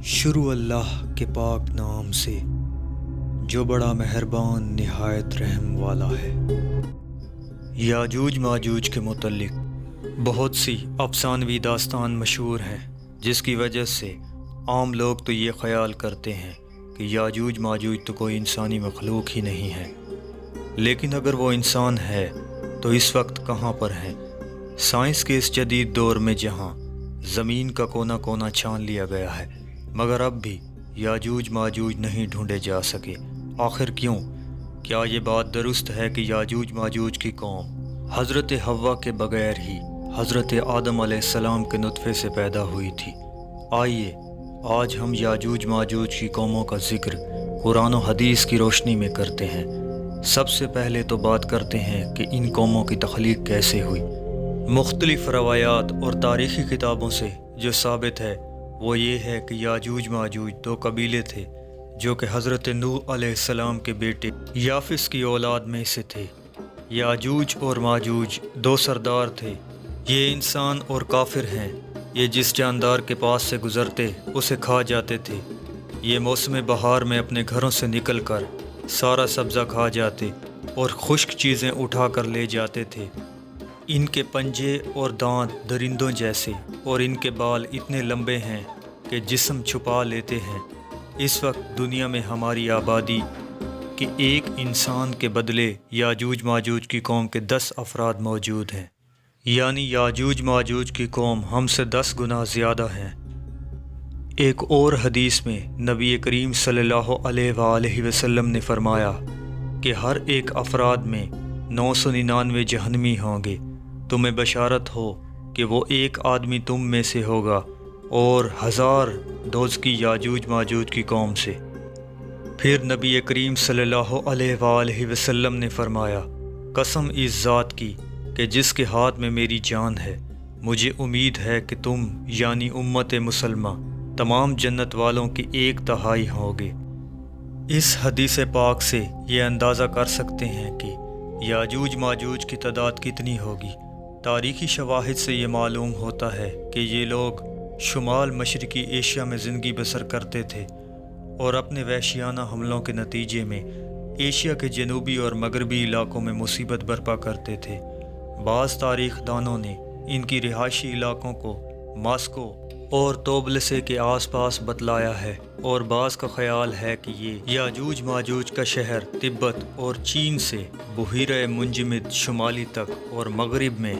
شروع اللہ کے پاک نام سے جو بڑا مہربان نہایت رحم والا ہے۔ یاجوج ماجوج کے متعلق بہت سی افسانوی داستان مشہور ہیں، جس کی وجہ سے عام لوگ تو یہ خیال کرتے ہیں کہ یاجوج ماجوج تو کوئی انسانی مخلوق ہی نہیں ہے، لیکن اگر وہ انسان ہے تو اس وقت کہاں پر ہے؟ سائنس کے اس جدید دور میں جہاں زمین کا کونا کونا چھان لیا گیا ہے، مگر اب بھی یاجوج ماجوج نہیں ڈھونڈے جا سکے۔ آخر کیوں؟ کیا یہ بات درست ہے کہ یاجوج ماجوج کی قوم حضرت حوا کے بغیر ہی حضرت آدم علیہ السلام کے نطفے سے پیدا ہوئی تھی؟ آئیے آج ہم یاجوج ماجوج کی قوموں کا ذکر قرآن و حدیث کی روشنی میں کرتے ہیں۔ سب سے پہلے تو بات کرتے ہیں کہ ان قوموں کی تخلیق کیسے ہوئی۔ مختلف روایات اور تاریخی کتابوں سے جو ثابت ہے وہ یہ ہے کہ یاجوج ماجوج دو قبیلے تھے جو کہ حضرت نوح علیہ السلام کے بیٹے یافس کی اولاد میں سے تھے۔ یاجوج اور ماجوج دو سردار تھے۔ یہ انسان اور کافر ہیں۔ یہ جس جاندار کے پاس سے گزرتے اسے کھا جاتے تھے۔ یہ موسم بہار میں اپنے گھروں سے نکل کر سارا سبزہ کھا جاتے اور خشک چیزیں اٹھا کر لے جاتے تھے۔ ان کے پنجے اور دانت درندوں جیسے اور ان کے بال اتنے لمبے ہیں کہ جسم چھپا لیتے ہیں۔ اس وقت دنیا میں ہماری آبادی کے ایک انسان کے بدلے یاجوج ماجوج کی قوم کے 10 افراد موجود ہیں، یعنی یاجوج ماجوج کی قوم ہم سے 10 گنا زیادہ ہیں۔ ایک اور حدیث میں نبی کریم صلی اللہ علیہ وآلہ وسلم نے فرمایا کہ ہر ایک افراد میں 999 جہنمی ہوں گے۔ تمہیں بشارت ہو کہ وہ ایک آدمی تم میں سے ہوگا اور 1000 دوزخی یاجوج ماجوج کی قوم سے۔ پھر نبی کریم صلی اللہ علیہ وآلہ وسلم نے فرمایا، قسم اس ذات کی کہ جس کے ہاتھ میں میری جان ہے، مجھے امید ہے کہ تم یعنی امت مسلمہ تمام جنت والوں کے 1/3 ہوگے۔ اس حدیث پاک سے یہ اندازہ کر سکتے ہیں کہ یاجوج ماجوج کی تعداد کتنی ہوگی۔ تاریخی شواہد سے یہ معلوم ہوتا ہے کہ یہ لوگ شمال مشرقی ایشیا میں زندگی بسر کرتے تھے اور اپنے وحشیانہ حملوں کے نتیجے میں ایشیا کے جنوبی اور مغربی علاقوں میں مصیبت برپا کرتے تھے۔ بعض تاریخ دانوں نے ان کی رہائشی علاقوں کو ماسکو اور توبلسے کے آس پاس بتلایا ہے، اور بعض کا خیال ہے کہ یہ یاجوج ماجوج کا شہر تبت اور چین سے بحیرہ منجمد شمالی تک اور مغرب میں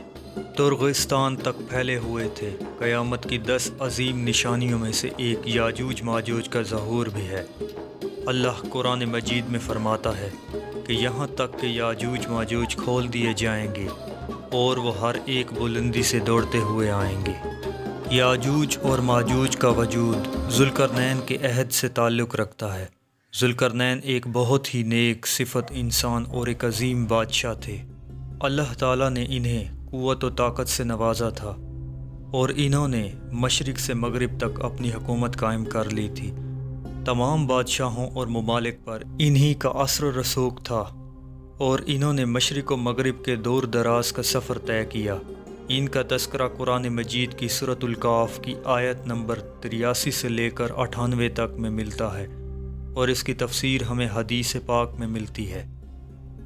ترغستان تک پھیلے ہوئے تھے۔ قیامت کی 10 عظیم نشانیوں میں سے ایک یاجوج ماجوج کا ظہور بھی ہے۔ اللہ قرآن مجید میں فرماتا ہے کہ یہاں تک کہ یاجوج ماجوج کھول دیے جائیں گے اور وہ ہر ایک بلندی سے دوڑتے ہوئے آئیں گے۔ یاجوج اور ماجوج کا وجود ذوالقرنین کے عہد سے تعلق رکھتا ہے۔ ذوالقرنین ایک بہت ہی نیک صفت انسان اور ایک عظیم بادشاہ تھے۔ اللہ تعالیٰ نے انہیں قوت و طاقت سے نوازا تھا اور انہوں نے مشرق سے مغرب تک اپنی حکومت قائم کر لی تھی۔ تمام بادشاہوں اور ممالک پر انہی کا اثر و رسوخ تھا اور انہوں نے مشرق و مغرب کے دور دراز کا سفر طے کیا۔ ان کا تذکرہ قرآن مجید کی سورۃ الکہف کی آیت نمبر 83 سے لے کر 98 تک میں ملتا ہے، اور اس کی تفسیر ہمیں حدیث پاک میں ملتی ہے۔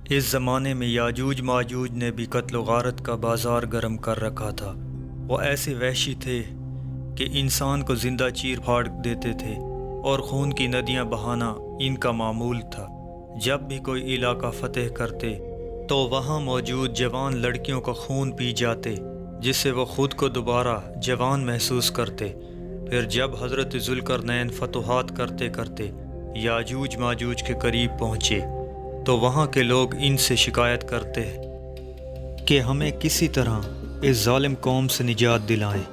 اس زمانے میں یاجوج ماجوج نے بھی قتل و غارت کا بازار گرم کر رکھا تھا۔ وہ ایسے وحشی تھے کہ انسان کو زندہ چیر پھاڑ دیتے تھے اور خون کی ندیاں بہانا ان کا معمول تھا۔ جب بھی کوئی علاقہ فتح کرتے تو وہاں موجود جوان لڑکیوں کا خون پی جاتے، جس سے وہ خود کو دوبارہ جوان محسوس کرتے۔ پھر جب حضرت ذوالقرنین فتوحات کرتے کرتے یاجوج ماجوج کے قریب پہنچے تو وہاں کے لوگ ان سے شکایت کرتے کہ ہمیں کسی طرح اس ظالم قوم سے نجات دلائیں۔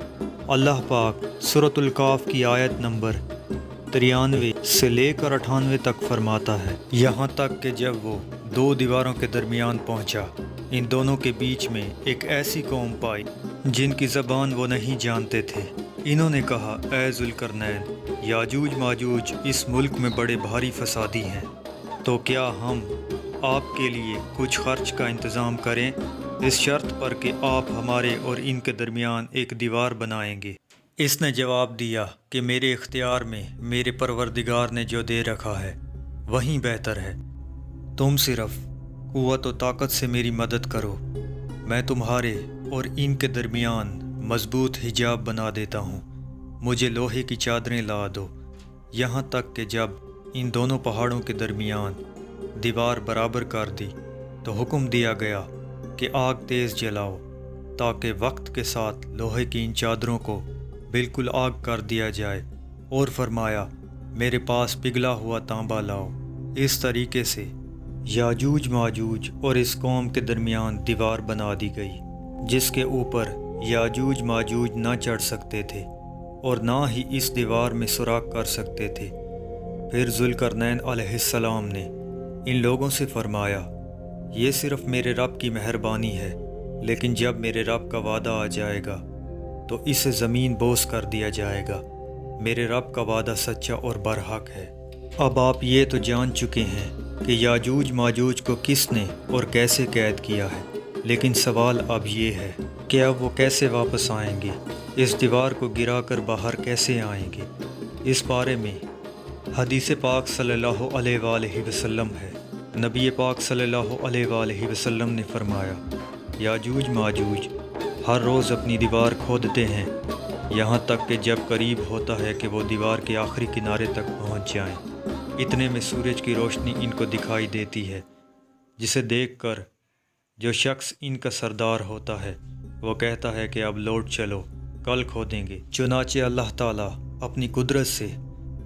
اللہ پاک سورۃ الکہف کی آیت نمبر 93 سے لے کر 98 تک فرماتا ہے، یہاں تک کہ جب وہ 2 دیواروں کے درمیان پہنچا، ان دونوں کے بیچ میں ایک ایسی قوم پائی جن کی زبان وہ نہیں جانتے تھے۔ انہوں نے کہا، اے ذوالقرنین، یاجوج ماجوج اس ملک میں بڑے بھاری فسادی ہیں، تو کیا ہم آپ کے لیے کچھ خرچ کا انتظام کریں، اس شرط پر کہ آپ ہمارے اور ان کے درمیان ایک دیوار بنائیں گے۔ اس نے جواب دیا کہ میرے اختیار میں میرے پروردگار نے جو دے رکھا ہے وہیں بہتر ہے، تم صرف قوت و طاقت سے میری مدد کرو، میں تمہارے اور ان کے درمیان مضبوط حجاب بنا دیتا ہوں، مجھے لوہے کی چادریں لا دو، یہاں تک کہ جب ان دونوں پہاڑوں کے درمیان دیوار برابر کر دی تو حکم دیا گیا کہ آگ تیز جلاؤ تاکہ وقت کے ساتھ لوہے کی ان چادروں کو بالکل آگ کر دیا جائے، اور فرمایا میرے پاس پگھلا ہوا تانبا لاؤ۔ اس طریقے سے یاجوج ماجوج اور اس قوم کے درمیان دیوار بنا دی گئی جس کے اوپر یاجوج ماجوج نہ چڑھ سکتے تھے اور نہ ہی اس دیوار میں سوراخ کر سکتے تھے۔ پھر ذوالقرنین علیہ السلام نے ان لوگوں سے فرمایا یہ صرف میرے رب کی مہربانی ہے، لیکن جب میرے رب کا وعدہ آ جائے گا تو اسے زمین بوس کر دیا جائے گا، میرے رب کا وعدہ سچا اور برحق ہے۔ اب آپ یہ تو جان چکے ہیں کہ یاجوج ماجوج کو کس نے اور کیسے قید کیا ہے، لیکن سوال اب یہ ہے کہ اب وہ کیسے واپس آئیں گے، اس دیوار کو گرا کر باہر کیسے آئیں گے؟ اس بارے میں حدیث پاک صلی اللہ علیہ وآلہ وسلم ہے۔ نبی پاک صلی اللہ علیہ وآلہ وسلم نے فرمایا یاجوج ماجوج ہر روز اپنی دیوار کھودتے ہیں، یہاں تک کہ جب قریب ہوتا ہے کہ وہ دیوار کے آخری کنارے تک پہنچ جائیں، اتنے میں سورج کی روشنی ان کو دکھائی دیتی ہے، جسے دیکھ کر جو شخص ان کا سردار ہوتا ہے وہ کہتا ہے کہ اب لوٹ چلو، کل کھودیں گے۔ چنانچہ اللہ تعالیٰ اپنی قدرت سے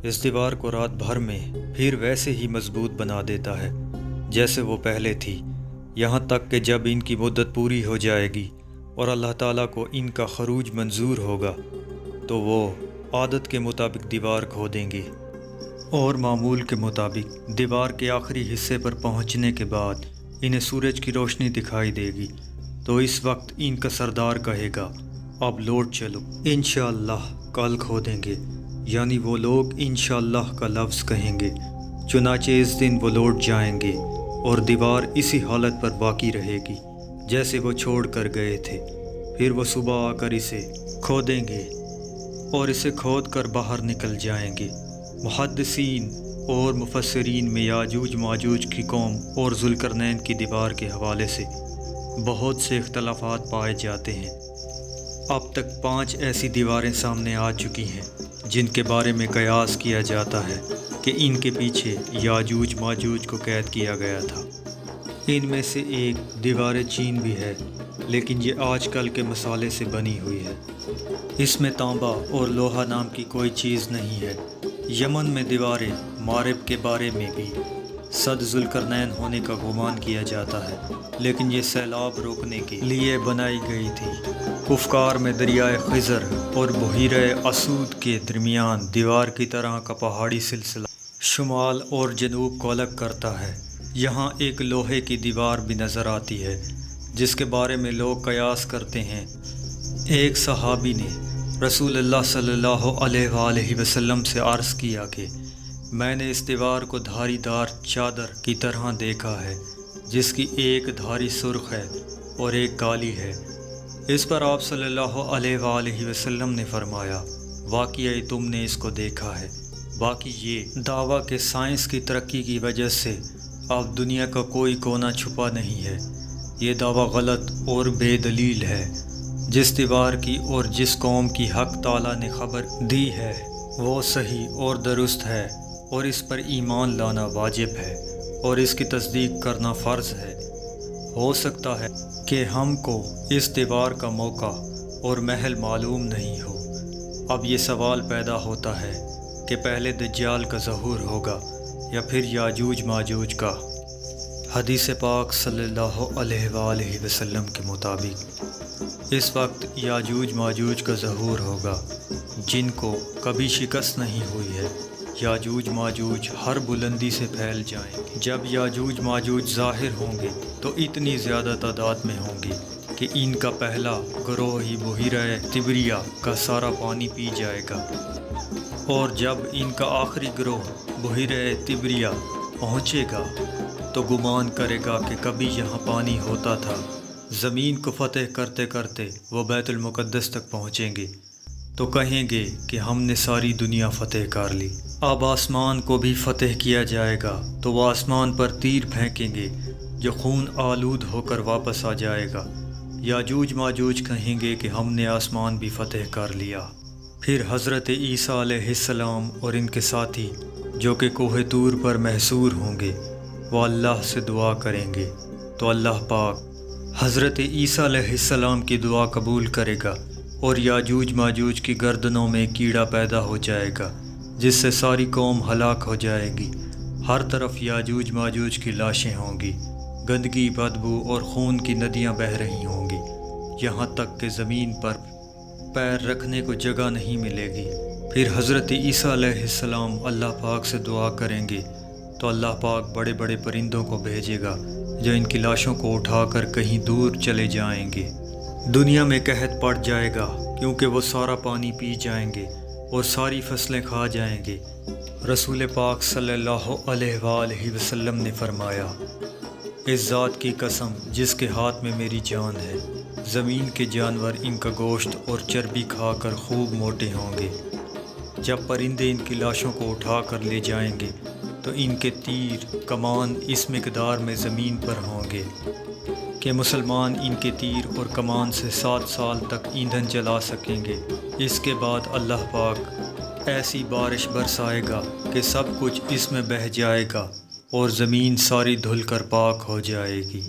اس دیوار کو رات بھر میں پھر ویسے ہی مضبوط بنا دیتا ہے جیسے وہ پہلے تھی، یہاں تک کہ جب ان کی مدت پوری ہو جائے گی اور اللہ تعالیٰ کو ان کا خروج منظور ہوگا تو وہ عادت کے مطابق دیوار کھودیں گے، اور معمول کے مطابق دیوار کے آخری حصے پر پہنچنے کے بعد انہیں سورج کی روشنی دکھائی دے گی، تو اس وقت ان کا سردار کہے گا اب لوٹ چلو، انشاءاللہ کل کھودیں گے، یعنی وہ لوگ انشاءاللہ کا لفظ کہیں گے، چنانچہ اس دن وہ لوٹ جائیں گے اور دیوار اسی حالت پر باقی رہے گی جیسے وہ چھوڑ کر گئے تھے۔ پھر وہ صبح آ کر اسے کھودیں گے اور اسے کھود کر باہر نکل جائیں گے۔ محدثین اور مفسرین میں یاجوج ماجوج کی قوم اور ذوالقرنین کی دیوار کے حوالے سے بہت سے اختلافات پائے جاتے ہیں۔ اب تک 5 ایسی دیواریں سامنے آ چکی ہیں جن کے بارے میں قیاس کیا جاتا ہے کہ ان کے پیچھے یاجوج ماجوج کو قید کیا گیا تھا۔ ان میں سے ایک دیوار چین بھی ہے، لیکن یہ آج کل کے مسالے سے بنی ہوئی ہے، اس میں تانبا اور لوہا نام کی کوئی چیز نہیں ہے۔ یمن میں دیوار مارب کے بارے میں بھی صد ذوالقرنین ہونے کا گمان کیا جاتا ہے، لیکن یہ سیلاب روکنے کے لیے بنائی گئی تھی۔ کفکار میں دریائے خضر اور بحیرہ اسود کے درمیان دیوار کی طرح کا پہاڑی سلسلہ شمال اور جنوب کو الگ کرتا ہے۔ یہاں ایک لوہے کی دیوار بھی نظر آتی ہے جس کے بارے میں لوگ قیاس کرتے ہیں۔ ایک صحابی نے رسول اللہ صلی اللہ علیہ وآلہ وسلم سے عرض کیا کہ میں نے اس دیوار کو دھاری دار چادر کی طرح دیکھا ہے جس کی ایک دھاری سرخ ہے اور ایک کالی ہے۔ اس پر آپ صلی اللہ علیہ وآلہ وسلم نے فرمایا واقعی تم نے اس کو دیکھا ہے، باقی یہ دعویٰ کہ سائنس کی ترقی کی وجہ سے اب دنیا کا کوئی کونا چھپا نہیں ہے، یہ دعویٰ غلط اور بے دلیل ہے۔ جس دیوار کی اور جس قوم کی حق تعالیٰ نے خبر دی ہے وہ صحیح اور درست ہے، اور اس پر ایمان لانا واجب ہے اور اس کی تصدیق کرنا فرض ہے۔ ہو سکتا ہے کہ ہم کو اس دیوار کا موقع اور محل معلوم نہیں ہو۔ اب یہ سوال پیدا ہوتا ہے کہ پہلے دجال کا ظہور ہوگا یا پھر یاجوج ماجوج کا۔ حدیث پاک صلی اللہ علیہ وآلہ وسلم کے مطابق اس وقت یاجوج ماجوج کا ظہور ہوگا جن کو کبھی شکست نہیں ہوئی ہے۔ یاجوج ماجوج ہر بلندی سے پھیل جائیں گے۔ جب یاجوج ماجوج ظاہر ہوں گے تو اتنی زیادہ تعداد میں ہوں گے کہ ان کا پہلا گروہ ہی بحیرہ تبریہ کا سارا پانی پی جائے گا، اور جب ان کا آخری گروہ بحیرہ تبریہ پہنچے گا تو گمان کرے گا کہ کبھی یہاں پانی ہوتا تھا۔ زمین کو فتح کرتے کرتے وہ بیت المقدس تک پہنچیں گے، تو کہیں گے کہ ہم نے ساری دنیا فتح کر لی۔ اب آسمان کو بھی فتح کیا جائے گا تو وہ آسمان پر تیر پھینکیں گے جو خون آلود ہو کر واپس آ جائے گا۔ یاجوج ماجوج کہیں گے کہ ہم نے آسمان بھی فتح کر لیا۔ پھر حضرت عیسیٰ علیہ السلام اور ان کے ساتھی جو کہ کوہ طور پر محصور ہوں گے وہ اللہ سے دعا کریں گے تو اللہ پاک حضرت عیسیٰ علیہ السلام کی دعا قبول کرے گا اور یاجوج ماجوج کی گردنوں میں کیڑا پیدا ہو جائے گا جس سے ساری قوم ہلاک ہو جائے گی۔ ہر طرف یاجوج ماجوج کی لاشیں ہوں گی، گندگی، بدبو اور خون کی ندیاں بہہ رہی ہوں گی، یہاں تک کہ زمین پر پیر رکھنے کو جگہ نہیں ملے گی۔ پھر حضرت عیسیٰ علیہ السلام اللہ پاک سے دعا کریں گے تو اللہ پاک بڑے بڑے پرندوں کو بھیجے گا جو ان کی لاشوں کو اٹھا کر کہیں دور چلے جائیں گے۔ دنیا میں قحط پڑ جائے گا کیونکہ وہ سارا پانی پی جائیں گے اور ساری فصلیں کھا جائیں گے۔ رسول پاک صلی اللہ علیہ وآلہ وسلم نے فرمایا، اس ذات کی قسم جس کے ہاتھ میں میری جان ہے، زمین کے جانور ان کا گوشت اور چربی کھا کر خوب موٹے ہوں گے۔ جب پرندے ان کی لاشوں کو اٹھا کر لے جائیں گے تو ان کے تیر کمان اس مقدار میں زمین پر ہوں گے کہ مسلمان ان کے تیر اور کمان سے 7 سال تک ایندھن جلا سکیں گے۔ اس کے بعد اللہ پاک ایسی بارش برسائے گا کہ سب کچھ اس میں بہہ جائے گا اور زمین ساری دھل کر پاک ہو جائے گی۔